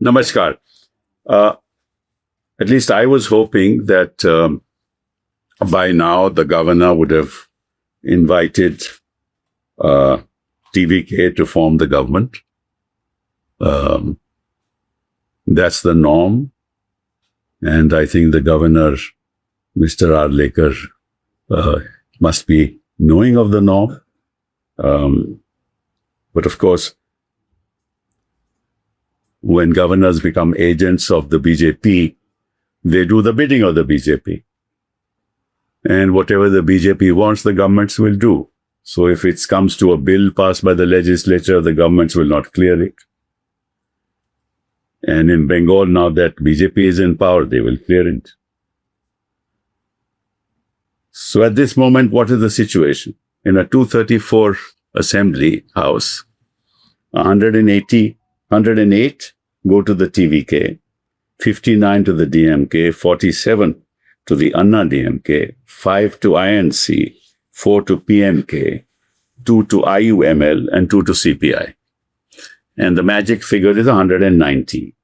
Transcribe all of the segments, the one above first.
Namaskar. At least I was hoping that by now the governor would have invited TVK to form the government. That's the norm. And I think the governor, Mr. Arlekar, must be knowing of the norm. But of course, when governors become agents of the BJP, they do the bidding of the BJP. And whatever the BJP wants, the governments will do. So if it comes to a bill passed by the legislature, the governments will not clear it. And in Bengal, now that BJP is in power, they will clear it. So at this moment, what is the situation? In a 234 Assembly House, 108 go to the TVK, 59 to the DMK, 47 to the Anna DMK, 5 to INC, 4 to PMK, 2 to IUML, and 2 to CPI. And the magic figure is 190.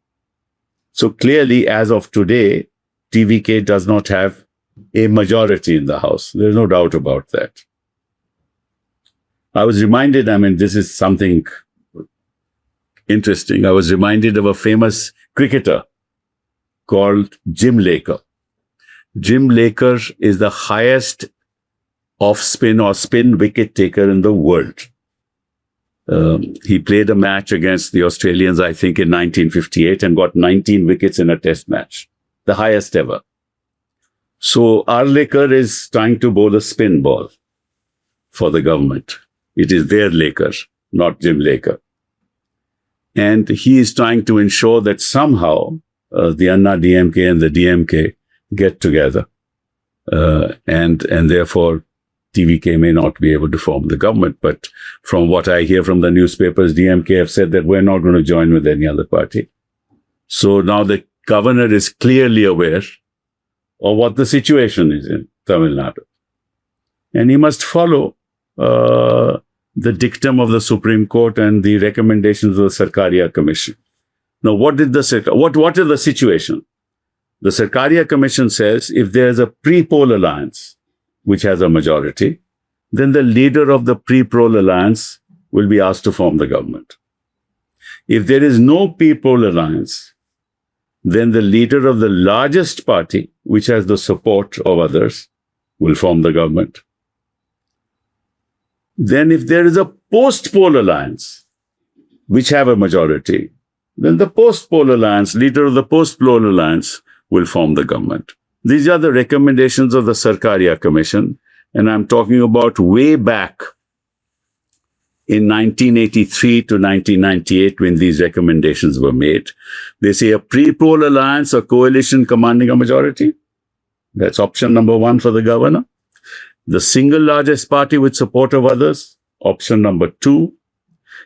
So clearly, as of today, TVK does not have a majority in the House. There's no doubt about that. I was reminded, this is something interesting. I was reminded of a famous cricketer called Jim Laker. Jim Laker is the highest off-spin or spin wicket taker in the world. He played a match against the Australians, I think, in 1958 and got 19 wickets in a test match, the highest ever. So Arlekar is trying to bowl a spin ball for the government. It is their Laker, not Jim Laker. And he is trying to ensure that somehow the Anna DMK and the DMK get together. And therefore, TVK may not be able to form the government. But from what I hear from the newspapers, DMK have said that we're not going to join with any other party. So now the governor is clearly aware of what the situation is in Tamil Nadu. And he must follow the dictum of the Supreme Court and the recommendations of the Sarkaria Commission. Now, what is the situation? The Sarkaria Commission says if there is a pre-poll alliance which has a majority, then the leader of the pre-poll alliance will be asked to form the government. If there is no pre-poll alliance, then the leader of the largest party, which has the support of others, will form the government. Then if there is a post-poll alliance, which have a majority, then the post-poll alliance, leader of the post-poll alliance, will form the government. These are the recommendations of the Sarkaria Commission, and I'm talking about way back in 1983 to 1998 when these recommendations were made. They say a pre-poll alliance or coalition commanding a majority. That's option number 1 for the governor. The single largest party with support of others, option number 2.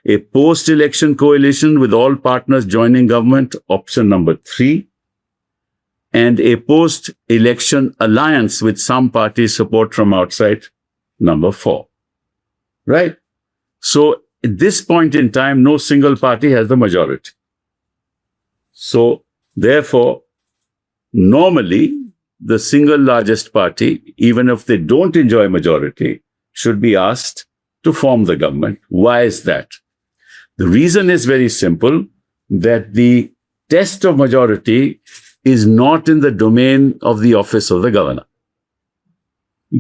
A post-election coalition with all partners joining government, option number 3. And a post-election alliance with some parties' support from outside, number 4. Right? So at this point in time, no single party has the majority. So therefore, normally, the single largest party, even if they don't enjoy majority, should be asked to form the government. Why is that? The reason is very simple, that the test of majority is not in the domain of the office of the governor.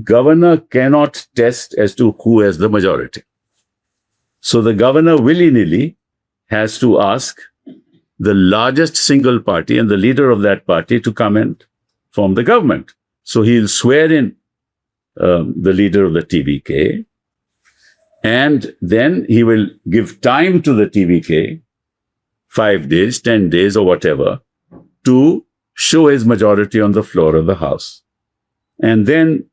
Governor cannot test as to who has the majority. So the governor willy-nilly has to ask the largest single party and the leader of that party to come and form the government. So he'll swear in the leader of the TVK, and then he will give time to the TVK, 5 days, 10 days, or whatever, to show his majority on the floor of the House. And then,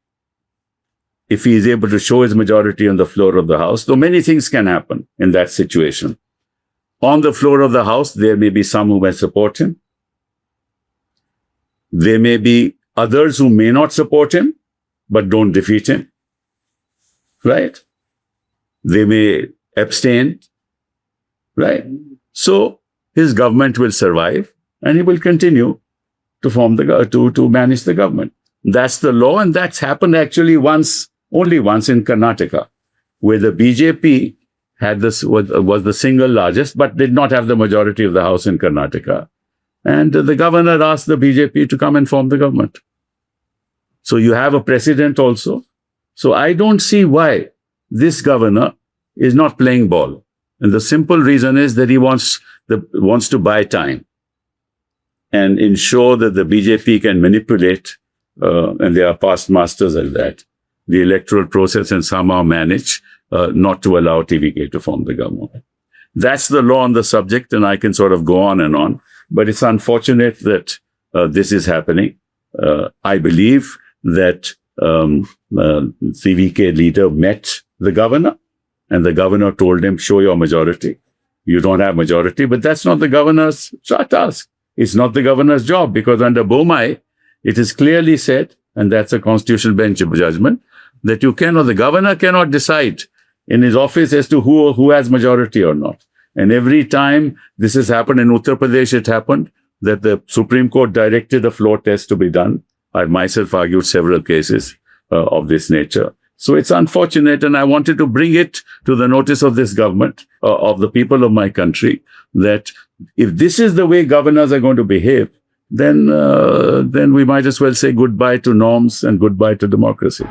if he is able to show his majority on the floor of the House, though many things can happen in that situation. On the floor of the House, there may be some who may support him. There may be others who may not support him, but don't defeat him. Right? They may abstain. Right? So, his government will survive and he will continue to to manage the government. That's the law, and that's happened actually only once in Karnataka, where the BJP was the single largest, but did not have the majority of the house in Karnataka. And the governor asked the BJP to come and form the government. So you have a precedent also. So I don't see why this governor is not playing ball. And the simple reason is that he wants to buy time and ensure that the BJP can manipulate, and they are past masters at that, the electoral process, and somehow manage not to allow TVK to form the government. That's the law on the subject, and I can sort of go on and on. But it's unfortunate that this is happening. I believe that TVK leader met the governor, and the governor told him, show your majority. You don't have majority, but that's not the governor's task. It's not the governor's job, because under Bomai, it is clearly said, and that's a constitutional bench judgment, that the governor cannot decide in his office as to who has majority or not. And every time this has happened in Uttar Pradesh, it happened that the Supreme Court directed a floor test to be done. I myself argued several cases of this nature. So it's unfortunate, and I wanted to bring it to the notice of this government, of the people of my country, that if this is the way governors are going to behave, then we might as well say goodbye to norms and goodbye to democracy.